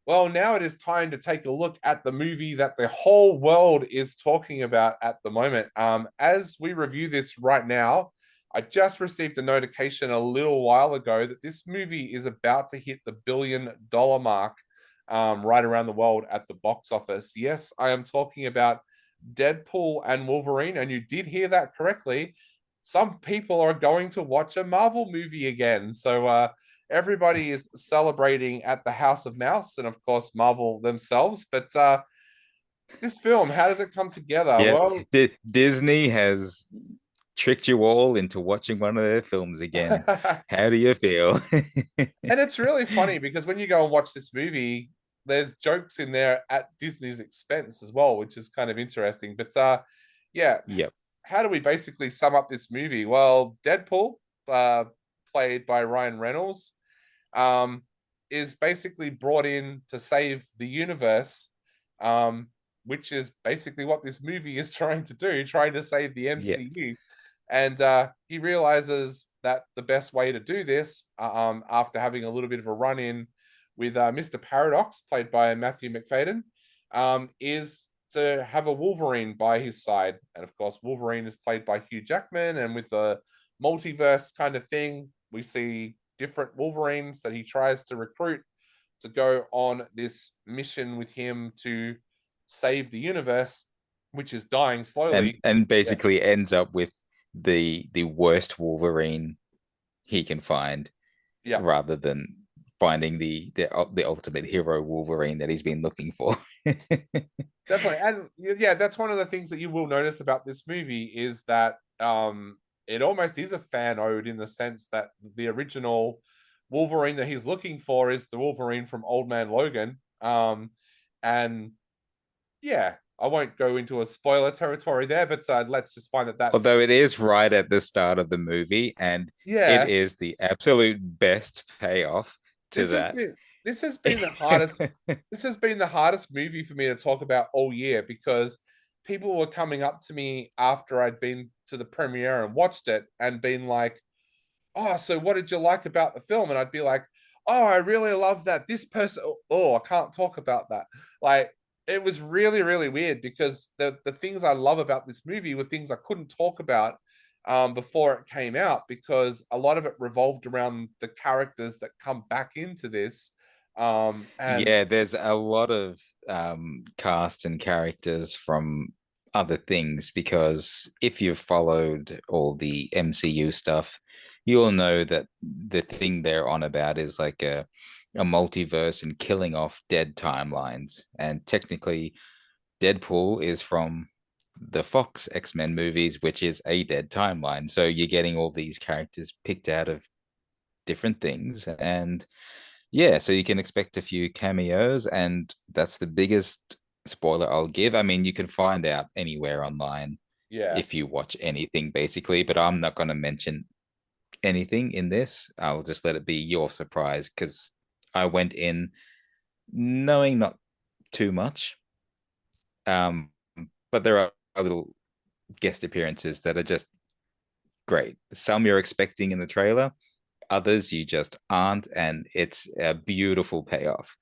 Well, now it is time to take a look at the movie that the whole world is talking about at the moment. As we review this right now, I just received a notification a little while ago that this movie is about to hit the $1 billion mark right around the world at the box office. Yes, I am talking about Deadpool and Wolverine, and you did hear that correctly. Some people are going to watch a Marvel movie again. So, everybody is celebrating at the House of Mouse and, of course, Marvel themselves. But this film, how does it come together? Yeah, Well, Disney has tricked you all into watching one of their films again. and How do you feel? it's really funny because when you go and watch this movie, there's jokes in there at Disney's expense as well, which is kind of interesting. But yeah, Yep. how do we basically sum up this movie? Well, Deadpool, uh, played by Ryan Reynolds, um, is basically brought in to save the universe, um, which is basically what this movie is trying to do, trying to save the Yeah. MCU. And he realizes that the best way to do this, after having a little bit of a run in with Mr. Paradox, played by Matthew McFadden, is to have a Wolverine by his side. And of course, Wolverine is played by Hugh Jackman. And with the multiverse kind of thing, we see different Wolverines that he tries to recruit to go on this mission with him to save the universe, which is dying And slowly. and Yeah, basically ends up with the worst Wolverine he can find, yeah, rather than finding the ultimate hero Wolverine that he's been looking for. definitely. And yeah, that's one of the things that you will notice about this movie is that it almost is a fan ode in the sense that the original Wolverine that he's looking for is the Wolverine from Old Man Logan. And yeah, I won't go into a spoiler territory there, but let's just find that Although it is right at the start of the movie, and it yeah, is the absolute best payoff to this has that. been this has been the hardest this has been the hardest movie for me to talk about all year because people were coming up to me after I'd been to the premiere and watched it and been like, "Oh, so what did you like about the film?" And I'd be like, "Oh, I really love that this person." Oh, I can't talk about that. Like, it was really, really weird because the things I love about this movie were things I couldn't talk about before it came out because a lot of it revolved around the characters that come back into this. And Yeah, there's a lot of cast and characters from other things, because if you've followed all the MCU stuff, you'll know that the thing they're on about is like a multiverse and killing off dead timelines. And technically, Deadpool is from the Fox X-Men movies, which is a dead timeline. So you're getting all these characters picked out of different things. And yeah, so you can expect a few cameos, and that's the biggest spoiler I'll give. I mean, you can find out anywhere online yeah, if you watch anything, basically, but I'm not going to mention anything in this. I'll just let it be your surprise, because I went in knowing not too much. Um, but there are little guest appearances that are just great. Some you're expecting in the trailer, others you just aren't, and it's a beautiful payoff.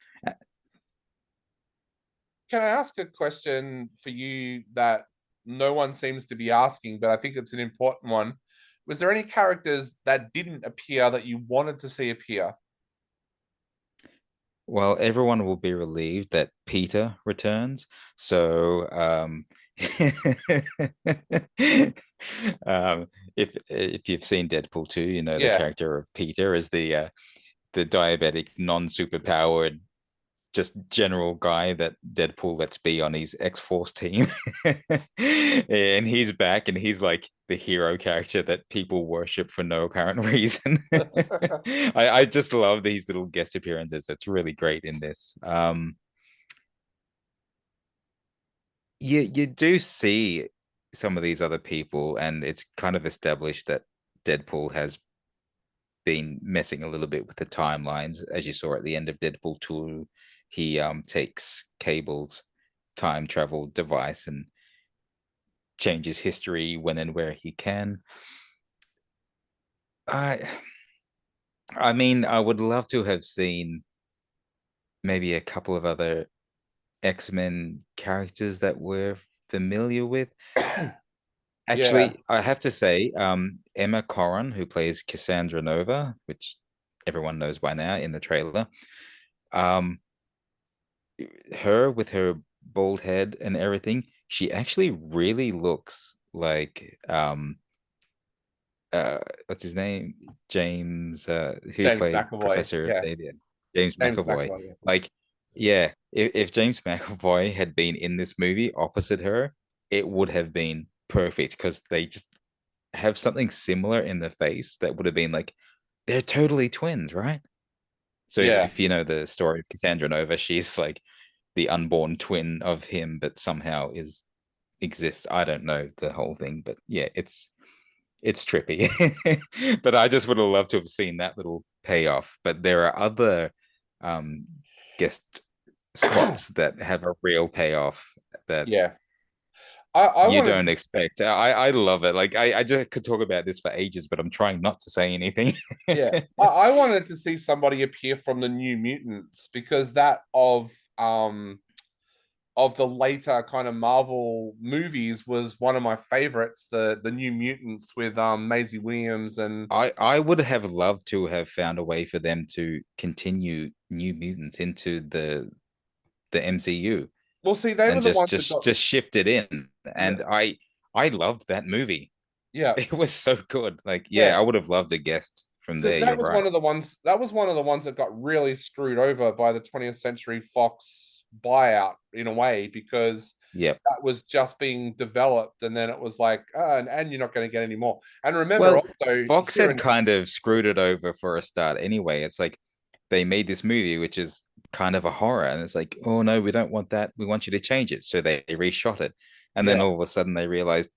can I ask a question for you that no one seems to be asking, but I think it's an important one? Was there any characters that didn't appear that you wanted to see appear? Well, everyone will be relieved that Peter returns. So, um, if you've seen Deadpool 2, you know the Yeah, character of Peter is the diabetic, non-superpowered, just general guy that Deadpool lets be on his X-Force team. And he's back, and he's like the hero character that people worship for no apparent reason. I just love these little guest appearances. It's really great in this. You do see some of these other people, and it's kind of established that Deadpool has been messing a little bit with the timelines. As you saw at the end of Deadpool 2, he takes Cable's time travel device and changes history when and where he can. I I mean, I would love to have seen maybe a couple of other X-Men characters that we're familiar with. Yeah, Actually, I have to say, Emma Corrin, who plays Cassandra Nova, which everyone knows by now in the trailer, um, her with her bald head and everything, she actually really looks like uh what's his name? James who James played McAvoy. Professor Yeah, Xavier. James James McAvoy. McAvoy. Like, yeah, if James McAvoy had been in this movie opposite her, it would have been perfect because they just have something similar in the face that would have been like they're totally twins, right? So Yeah, if you know the story of Cassandra Nova, she's like the unborn twin of him, but somehow is exists. I don't know the whole thing, but yeah, it's trippy. But I just would have loved to have seen that little payoff. But there are other um guest spots that have a real payoff that yeah. I you wanted don't to. expect. I love it. Like I just could talk about this for ages, but I'm trying not to say anything. Yeah, I wanted to see somebody appear from the New Mutants because that of the later kind of Marvel movies was one of my favorites. The New Mutants with Maisie Williams and I would have loved to have found a way for them to continue New Mutants into the MCU well, see, they were and the just ones that just got just shift it in. yeah, And I loved that movie. yeah, It was so good. Like, yeah, yeah. I would have loved a guest from Because there. You're right. that was one of the ones that got really screwed over by the 20th Century Fox buyout in a way because Yep. that was just being developed and then it was like and you're not going to get any more. And remember Well, also Fox here had in kind of screwed it over for a start anyway. It's like they made this movie, which is kind of a horror, and it's like, oh no, we don't want that. We want you to change it. So they reshot it. And then yeah, all of a sudden they realized,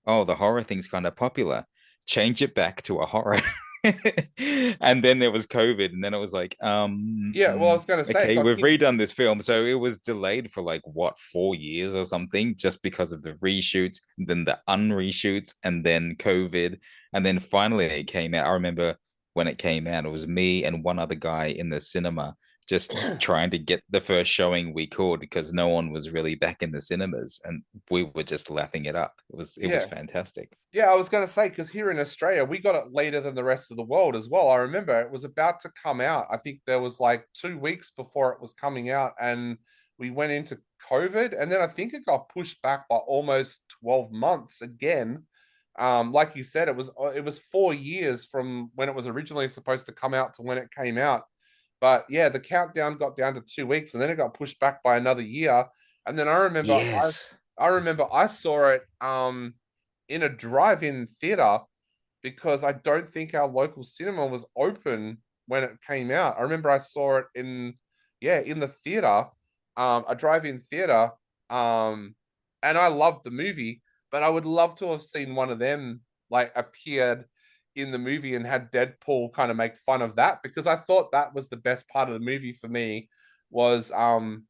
oh, the horror thing's kind of popular. Change it back to a horror. And then there was COVID, and then it was like, yeah, well I was going to say it okay, got we've kicked. redone this film. So it was delayed for like what, 4 years or something, just because of the reshoots, then the unreshoots, and then COVID. And then finally it came out. I remember when it came out, it was me and one other guy in the cinema just trying to get the first showing we could because no one was really back in the cinemas and we were just lapping it up. It was Yeah. fantastic. Yeah, I was going to say because here in Australia we got it later than the rest of the world as well. I remember it was about to come out. I think there was like 2 weeks before it was coming out, and we went into COVID, and then I think it got pushed back by almost 12 months again. Like you said, it was 4 years from when it was originally supposed to come out to when it came out. But yeah, the countdown got down to 2 weeks, and then it got pushed back by another year. And then Yes. I remember I saw it in a drive-in theater because I don't think our local cinema was open when it came out. I remember I saw it in the theater, a drive-in theater, and I loved the movie, but I would love to have seen one of them like appeared in the movie and had Deadpool kind of make fun of that because I thought that was the best part of the movie for me was and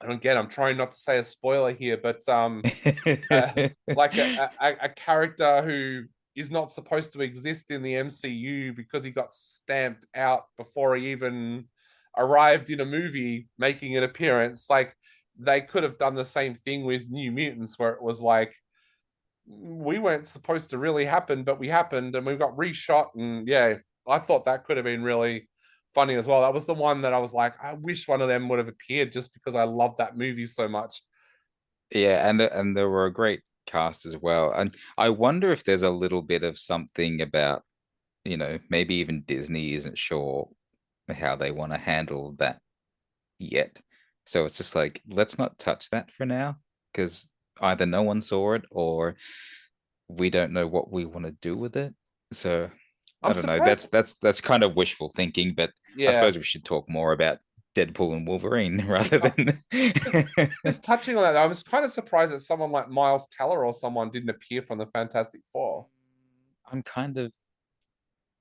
again I'm trying not to say a spoiler here, but uh, like a character who is not supposed to exist in the MCU because he got stamped out before he even arrived in a movie making an appearance. Like they could have done the same thing with New Mutants, where it was like we weren't supposed to really happen, but we happened, and we got reshot. And yeah, I thought that could have been really funny as well. That was the one that I was like, I wish one of them would have appeared just because I love that movie so much. Yeah, and there were a great cast as well. And I wonder if there's a little bit of something about, maybe even Disney isn't sure how they want to handle that yet. So it's just like, let's not touch that for now, because either no one saw it or we don't know what we want to do with it. So I I'm don't know. surprised. That's kind of wishful thinking, but I Yeah. suppose we should talk more about Deadpool and Wolverine rather than Just touching on that, I was kind of surprised that someone like Miles Teller or someone didn't appear from the Fantastic Four. I'm kind of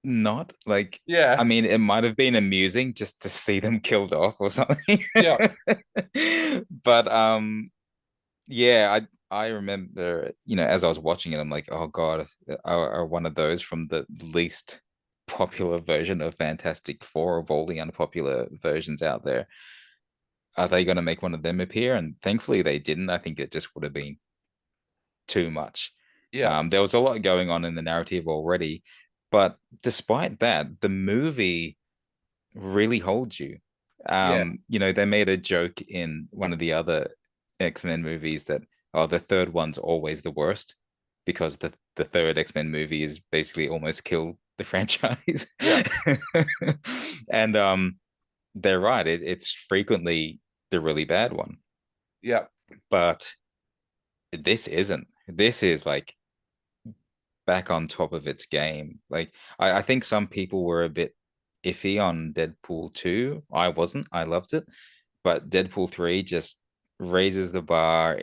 not like, I Yeah, mean, it might have been amusing just to see them killed off or something. yeah. But yeah, I remember, as I was watching it, I'm like, oh God, are one of those from the least popular version of Fantastic Four of all the unpopular versions out there. are they going to make one of them appear? And thankfully they didn't. I think it just would have been too much. Yeah, There was a lot going on in the narrative already, but despite that, the movie really holds you. yeah, They made a joke in one of the other X-Men movies that, oh, the third one's always the worst because the third X-Men movie is basically almost killed the franchise. yeah, And they're right. It's frequently the really bad one, yeah, but this isn't. This is like back on top of its game. Like I think some people were a bit iffy on Deadpool 2. I wasn't. I loved it. But Deadpool 3 just raises the bar.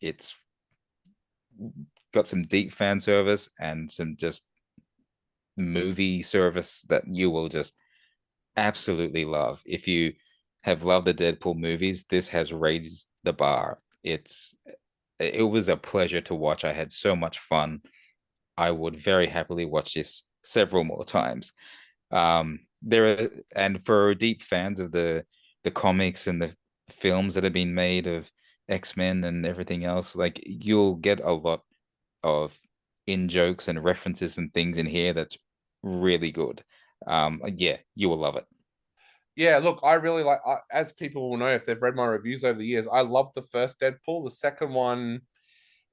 It's got some deep fan service and some just movie service that you will just absolutely love. If you have loved the Deadpool movies, this has raised the bar. It was a pleasure to watch. I had so much fun. I would very happily watch this several more times. There are, and for deep fans of the comics and the films that have been made of X-Men and everything else, like you'll get a lot of in jokes and references and things in here that's really good. Yeah, you will love it. yeah. Look, I really like, as people will know if they've read my reviews over the years, I love the first Deadpool. The second one,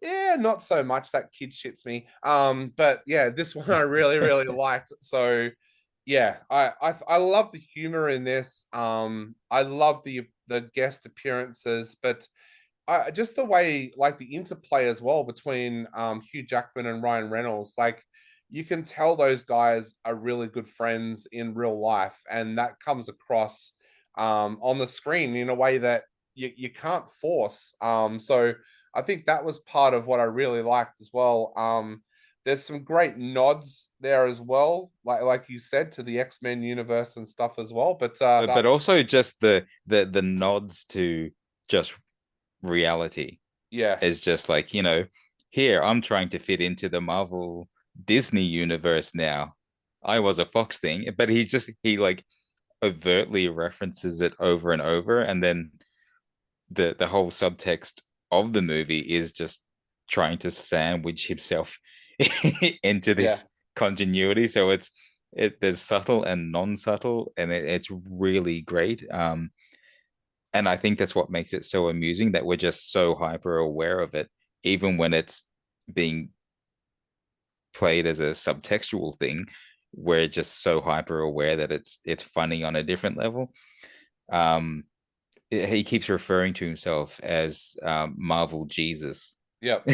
yeah, not so much. That kid shits me. But yeah, this one I really, really liked. So yeah, I love the humor in this. I love the guest appearances, but just the way, like the interplay as well between Hugh Jackman and Ryan Reynolds, like you can tell those guys are really good friends in real life, and that comes across on the screen in a way that you can't force. So I think that was part of what I really liked as well. There's some great nods there as well, like you said, to the X-Men universe and stuff as well. But But also just the nods to just reality yeah, is just like, here I'm trying to fit into the Marvel Disney universe now. I was a Fox thing, but he like overtly references it over and over, and then the whole subtext of the movie is just trying to sandwich himself into yeah. this continuity. So there's subtle and non-subtle, and it's really great. And I think that's what makes it so amusing that we're just so hyper aware of it, even when it's being played as a subtextual thing. We're just so hyper aware that it's funny on a different level. Um, he keeps referring to himself as Marvel Jesus. Yep.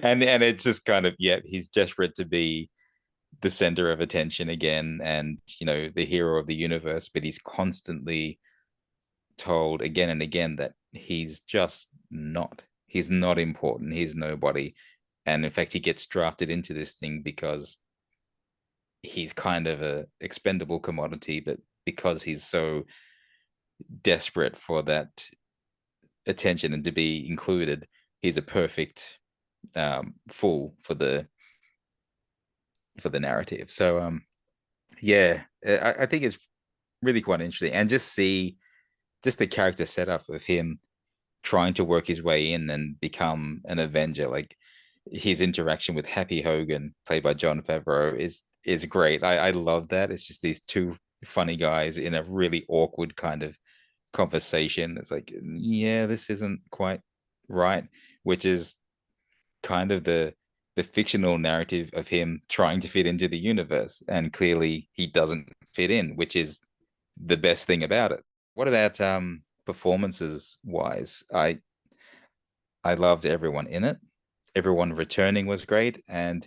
And it's just kind of, yeah, he's desperate to be the center of attention again and the hero of the universe, but he's constantly told again and again that he's just not. He's not important. He's nobody. And in fact, he gets drafted into this thing because he's kind of a expendable commodity, but because he's so desperate for that attention and to be included, he's a perfect fool for the narrative. So yeah, I think it's really quite interesting, and just the character setup of him trying to work his way in and become an Avenger. Like his interaction with Happy Hogan, played by Jon Favreau, is great. I love that. It's just these two funny guys in a really awkward kind of conversation. It's like, yeah, this isn't quite right, which is kind of the fictional narrative of him trying to fit into the universe, and clearly he doesn't fit in, which is the best thing about it. What about performances wise? I loved everyone in it. Everyone returning was great, and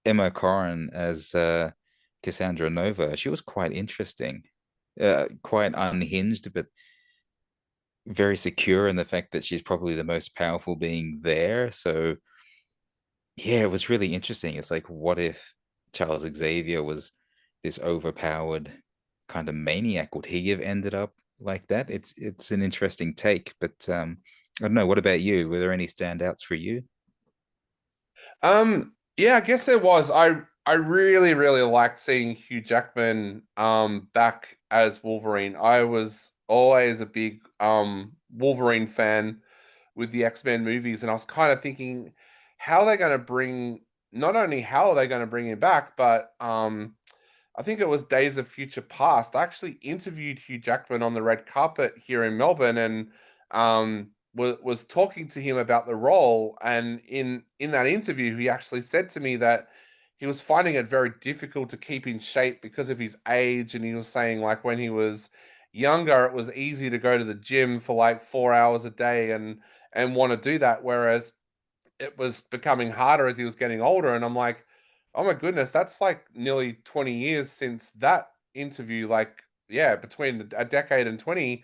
Emma Corrin as Cassandra Nova, she was quite interesting, quite unhinged, but very secure in the fact that she's probably the most powerful being there. So yeah, it was really interesting. It's like, what if Charles Xavier was this overpowered kind of maniac? Would he have ended up like that? It's an interesting take, but I don't know. What about you? Were there any standouts for you? Yeah, I guess there was. I really liked seeing Hugh Jackman back as Wolverine. I was always a big Wolverine fan with the X-Men movies, and I was kind of thinking, how are they going to bring not only how are they going to bring him back, but I think it was Days of Future Past. I actually interviewed Hugh Jackman on the red carpet here in Melbourne, and was talking to him about the role. And in that interview, he actually said to me that he was finding it very difficult to keep in shape because of his age, and he was saying like when he was younger, it was easy to go to the gym for like 4 hours a day and want to do that, whereas it was becoming harder as he was getting older. And I'm like, oh my goodness, that's like nearly 20 years since that interview. Like, yeah, between a decade and 20.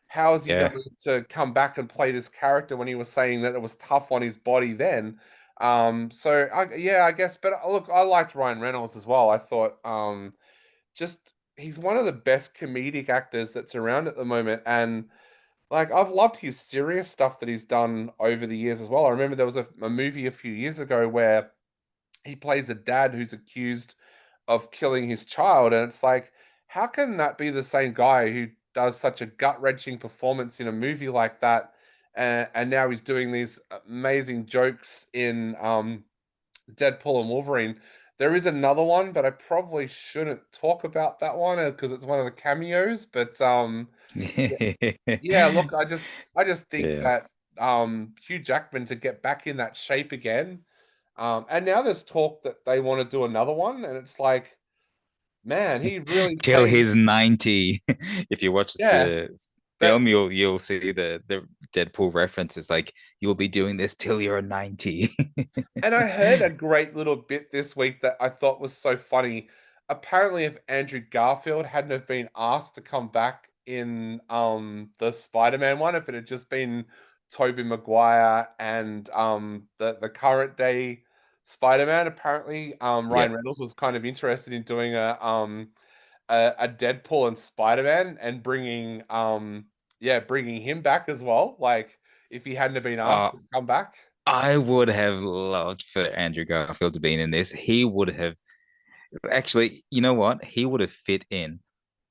How is he Yeah. going to come back and play this character when he was saying that it was tough on his body then? So yeah, I guess, but look, I liked Ryan Reynolds as well. I thought, just he's one of the best comedic actors that's around at the moment. And like I've loved his serious stuff that he's done over the years as well. I remember there was a movie a few years ago where he plays a dad who's accused of killing his child, and it's like, how can that be the same guy who does such a gut-wrenching performance in a movie like that, and now he's doing these amazing jokes in Deadpool and Wolverine. There is another one, but I probably shouldn't talk about that one because it's one of the cameos. But yeah, look, I just think Yeah. that Hugh Jackman to get back in that shape again. And now there's talk that they want to do another one, and it's like, man, he really Till changed. he's 90. If you watch Yeah, the but film, you'll see the Deadpool reference. It's like you'll be doing this till you're 90. and I heard a great little bit this week that I thought was so funny. Apparently, if Andrew Garfield hadn't have been asked to come back in the Spider-Man one, if it had just been Tobey Maguire and the current day Spider-Man, apparently Ryan Yep. Reynolds was kind of interested in doing a Deadpool and Spider-Man and bringing yeah, bringing him back as well. Like if he hadn't have been asked Uh, to come back. I would have loved for Andrew Garfield to be in this. He would have actually, you know what? He would have fit in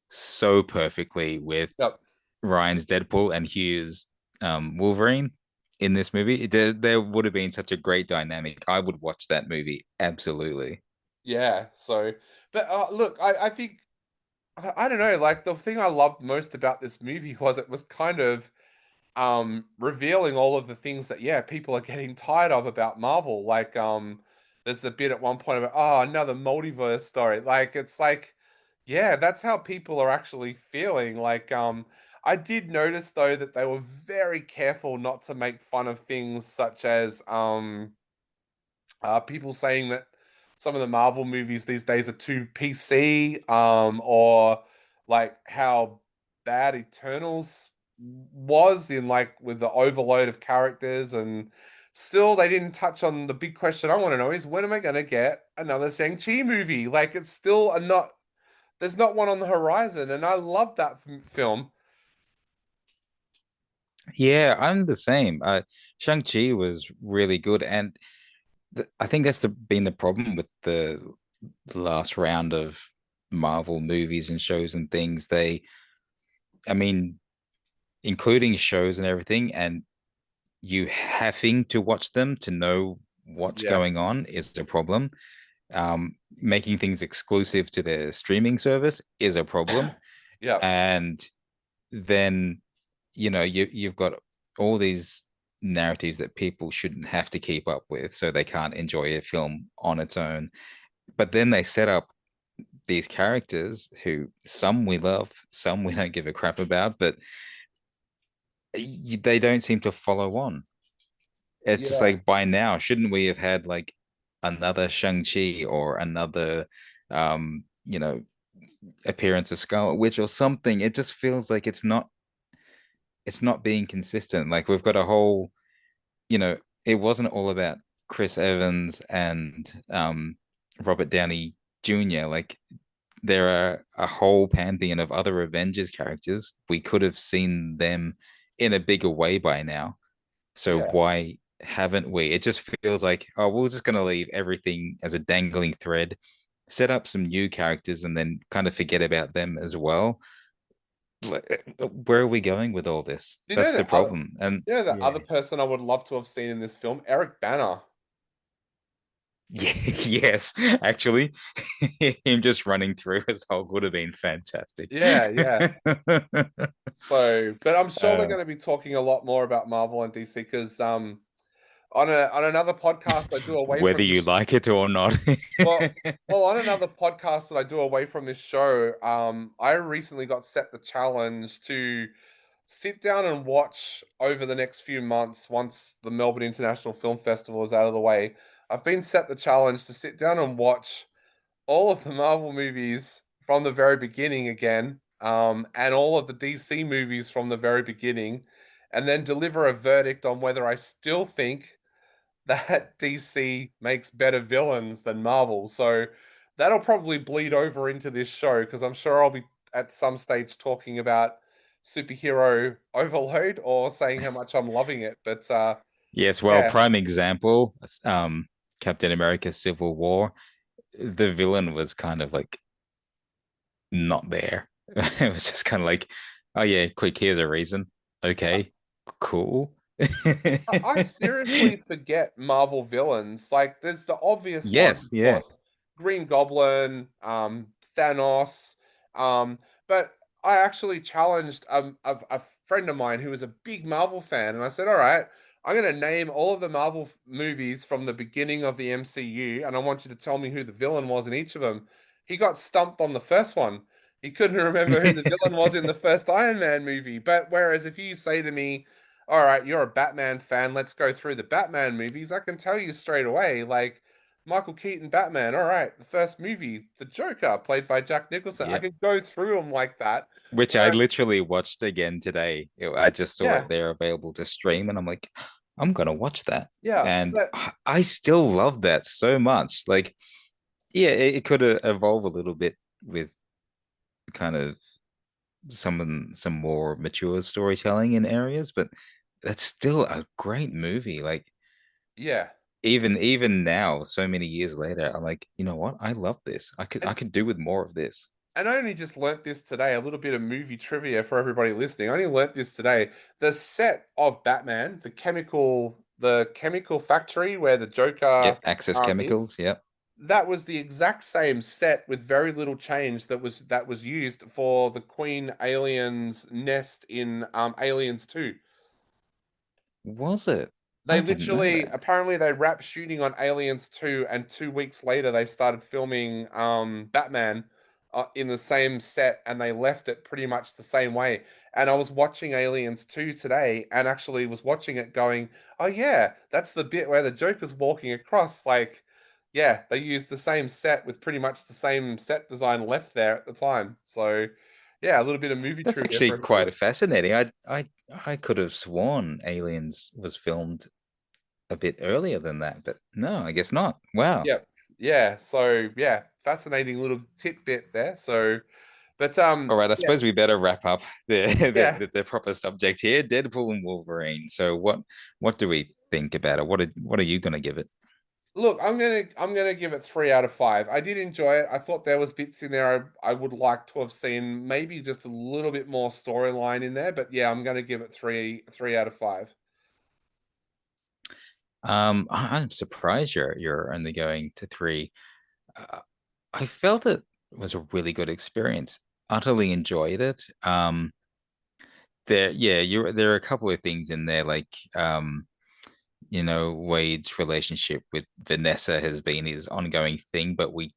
so perfectly with Yep. Ryan's Deadpool and Hugh's Wolverine in this movie. There would have been such a great dynamic. I would watch that movie absolutely. Yeah. So, but look, I think I don't know. Like the thing I loved most about this movie was it was kind of revealing all of the things that yeah people are getting tired of about Marvel. Like there's the bit at one point about oh another multiverse story. Like it's like yeah that's how people are actually feeling. Like I did notice though that they were very careful not to make fun of things such as people saying that some of the Marvel movies these days are too PC, or like how bad Eternals was in like with the overload of characters, and still they didn't touch on the big question I want to know is when am I going to get another Shang-Chi movie? Like it's still a not there's not one on the horizon, and I love that film. Yeah, I'm the same. Shang-Chi was really good, and I think that's been the problem with the last round of Marvel movies and shows and things. I mean, including shows and everything, and you having to watch them to know what's Yeah, going on is a problem. Making things exclusive to their streaming service is a problem. yeah, And then, you've got all these narratives that people shouldn't have to keep up with, so they can't enjoy a film on its own. But then they set up these characters who some we love, some we don't give a crap about, but they don't seem to follow on. It's just yeah, like by now, shouldn't we have had like another Shang-Chi or another um, you know, appearance of Scarlet Witch or something? It just feels like it's not being consistent. Like we've got a whole, it wasn't all about Chris Evans and Robert Downey Jr. Like there are a whole pantheon of other Avengers characters. We could have seen them in a bigger way by now. So yeah. why haven't we? It just feels like, oh, we're just gonna leave everything as a dangling thread, set up some new characters, and then kind of forget about them as well. Where are we going with all this? Do you know That's the that other, problem. And you know the yeah. other person I would love to have seen in this film? Eric Banner. Yeah, yes, actually, him just running through his Hulk would have been fantastic. Yeah, yeah. So, but I'm sure we're Uh, going to be talking a lot more about Marvel and DC because on another podcast I do away whether from you this. like it or not. Well, on another podcast that I do away from this show, I recently got set the challenge to sit down and watch over the next few months, once the Melbourne International Film Festival is out of the way. I've been set the challenge to sit down and watch all of the Marvel movies from the very beginning again, and all of the DC movies from the very beginning, and then deliver a verdict on whether I still think that DC makes better villains than Marvel. So that'll probably bleed over into this show because I'm sure I'll be at some stage talking about superhero overload or saying how much I'm loving it. But Yes, well, yeah, prime example, Captain America Civil War, the villain was kind of like not there. It was just kind of like, oh yeah, quick, here's a reason. Okay, cool. I seriously forget Marvel villains. Like, there's the obvious ones, Yes, of yeah. course, Green Goblin, Thanos. But I actually challenged a friend of mine who was a big Marvel fan, and I said, "All right, I'm going to name all of the Marvel movies from the beginning of the MCU, and I want you to tell me who the villain was in each of them." He got stumped on the first one. He couldn't remember who the villain was in the first Iron Man movie. But whereas if you say to me, all right, you're a Batman fan. Let's go through the Batman movies. I can tell you straight away, like Michael Keaton Batman. All right, the first movie, the Joker, played by Jack Nicholson. I Yep. can go through them like that. Which I Whereas, literally watched again today. I just saw yeah, it there available to stream, and I'm like, I'm gonna watch that. yeah, And but I still love that so much. Like, yeah, it could evolve a little bit with kind of some more mature storytelling in areas, but that's still a great movie. Like, yeah, even now, so many years later, I'm like, you know what? I love this. I and could do with more of this. and I only just learnt this today. A little bit of movie trivia for everybody listening. I only learnt this today. The set of Batman, the chemical factory where the Joker Yep, Access is. Chemicals. Yep. That was the exact same set with very little change that was used for the Queen Alien's nest in Aliens 2. Was it? They I didn't know literally that. apparently they wrapped shooting on Aliens 2 and 2 weeks later they started filming Batman in the same set and they left it pretty much the same way. And I was watching Aliens 2 today and actually was watching it going, "Oh yeah, that's the bit where the Joker's walking across like yeah, they used the same set with pretty much the same set design left there at the time." So, yeah, a little bit of movie That's trivia actually for everybody. quite fascinating. I could have sworn Aliens was filmed a bit earlier than that, but no, I guess not. Wow. Yep. Yeah. So yeah, fascinating little tidbit there. So, but All right, I yeah, suppose we better wrap up the yeah. the proper subject here, Deadpool and Wolverine. So what do we think about it? What are you gonna give it? Look, I'm gonna give it 3 out of 5. I did enjoy it. I thought there was bits in there I would like to have seen, maybe just a little bit more storyline in there. But yeah, I'm gonna give it three out of five. I'm surprised you're only going to three. Uh, I felt it was a really good experience. Utterly enjoyed it. There are a couple of things in there like Wade's relationship with Vanessa has been his ongoing thing, but we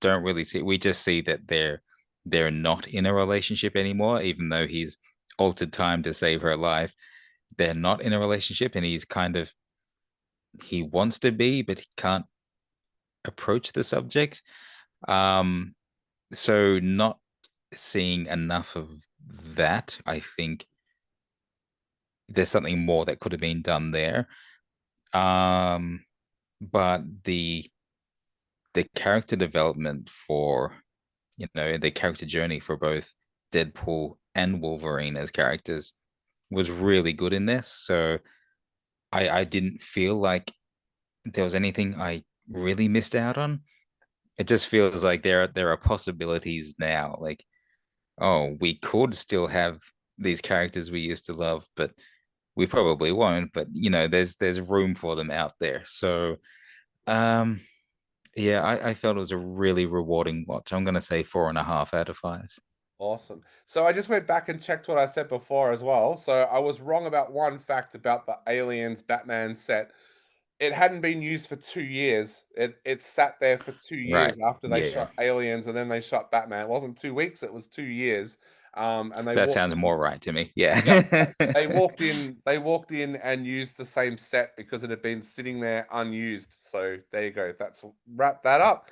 don't really see we just see that they're not in a relationship anymore, even though he's altered time to save her life. They're not in a relationship, and he wants to be, but he can't approach the subject. Um, so not seeing enough of that, I think there's something more that could have been done there. Um, but the character development for the character journey for both Deadpool and Wolverine as characters was really good in this. So I didn't feel like there was anything I really missed out on. It just feels like there are possibilities now. Like oh, we could still have these characters we used to love, but we probably won't. But there's room for them out there. So, um, yeah, I felt it was a really rewarding watch. I'm gonna say 4.5 out of 5. Awesome. So I just went back and checked what I said before as well. So I was wrong about one fact about the Aliens Batman set. It hadn't been used for 2 years. It sat there for 2 years Right. after they Yeah. shot Aliens and then they shot Batman. It wasn't 2 weeks, it was 2 years. And they That walked sounds in. more right to me. Yeah, Yeah. they walked in and used the same set because it had been sitting there unused. So there you go. That's wrap that up.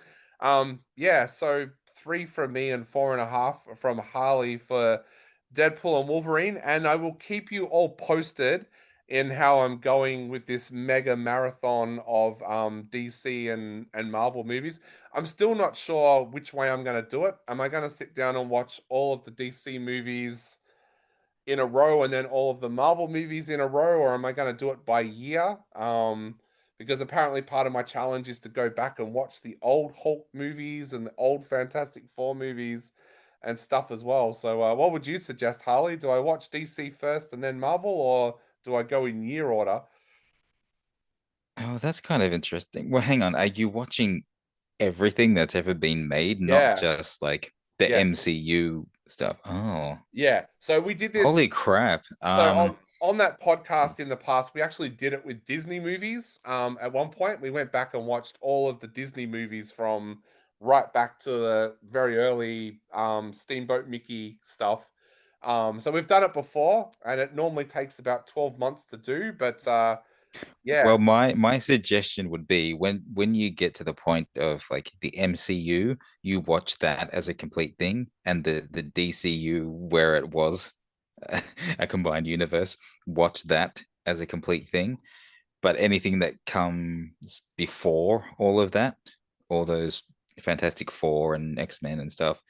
Yeah, so three from me and 4.5 from Harley for Deadpool and Wolverine. And I will keep you all posted in how I'm going with this mega marathon of DC and Marvel movies. I'm still not sure which way I'm gonna do it. Am I gonna sit down and watch all of the DC movies in a row and then all of the Marvel movies in a row, or am I going to do it by year? Because apparently part of my challenge is to go back and watch the old Hulk movies and the old Fantastic Four movies and stuff as well. So, what would you suggest, Harley? Do I watch DC first and then Marvel, or do I go in year order? Oh, that's kind of interesting. Well, hang on. Are you watching everything that's ever been made, not Yeah. just like the Yes. MCU stuff? Oh, Yeah. So we did this. holy crap. So on that podcast in the past, we actually did it with Disney movies. At one point, we went back and watched all of the Disney movies from right back to the very early Steamboat Mickey stuff. So we've done it before, and it normally takes about 12 months to do. But yeah, Well, my suggestion would be when you get to the point of like the MCU, you watch that as a complete thing, and the DCU where it was a combined universe, watch that as a complete thing. But anything that comes before all of that, all those Fantastic Four and X-Men and stuff,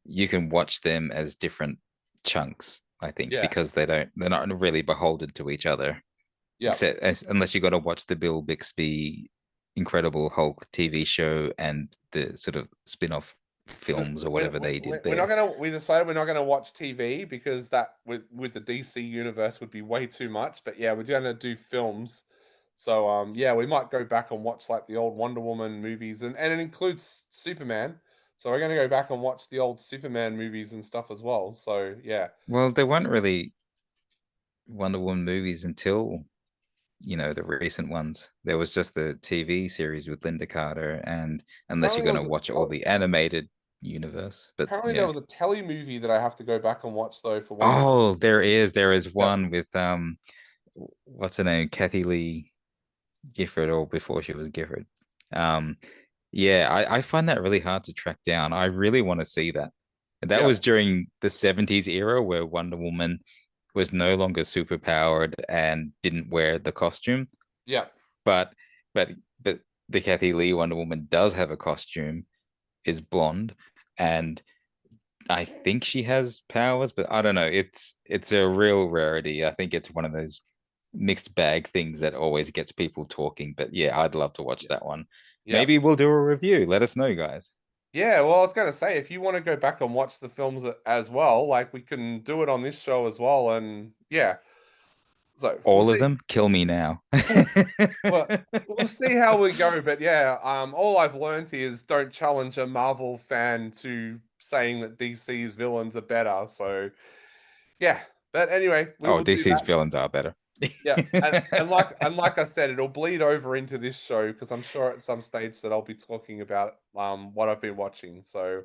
you can watch them as different chunks, I think, yeah, because they're not really beholden to each other. yeah. Except unless you got to watch the Bill Bixby Incredible Hulk TV show and the sort of spin-off we, films or we, whatever they did we're not there. gonna. We decided we're not gonna watch TV because that with the DC universe would be way too much. But yeah, we're gonna do films. So yeah, we might go back and watch like the old Wonder Woman movies, and it includes Superman. So we're gonna go back and watch the old Superman movies and stuff as well. So yeah, Well, there weren't really Wonder Woman movies until, the recent ones. There was just the TV series with Linda Carter, and unless apparently you're there going to was a watch all the animated universe. But apparently there yeah. was a telly movie that I have to go back and watch though for Wonder Woman. Oh, there is Yeah, one with what's her name? Kathy Lee Gifford, or before she was Gifford. Um, yeah, I find that really hard to track down. I really want to see that. And that yeah, was during the 70s era where Wonder Woman was no longer super powered and didn't wear the costume. yeah, But but but the Kathy Lee Wonder Woman does have a costume, is blonde, and I think she has powers, but I don't know. It's a real rarity. I think it's one of those mixed bag things that always gets people talking. But yeah, I'd love to watch yeah, that one. yeah. Maybe we'll do a review. Let us know, guys. Yeah, well, I was gonna say if you want to go back and watch the films as well, like we can do it on this show as well, and yeah, so we'll All of see. them, kill me now. Well, we'll see how we go, but yeah, all I've learned is don't challenge a Marvel fan to saying that DC's villains are better. So yeah, but anyway, we Oh, will do DC's that. villains are better. Yeah, and like I said, it'll bleed over into this show because I'm sure at some stage that I'll be talking about what I've been watching. So,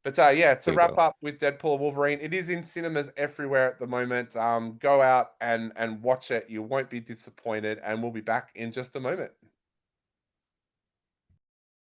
but yeah, to We wrap will. up with Deadpool and Wolverine, it is in cinemas everywhere at the moment. Go out and watch it. You won't be disappointed, and we'll be back in just a moment.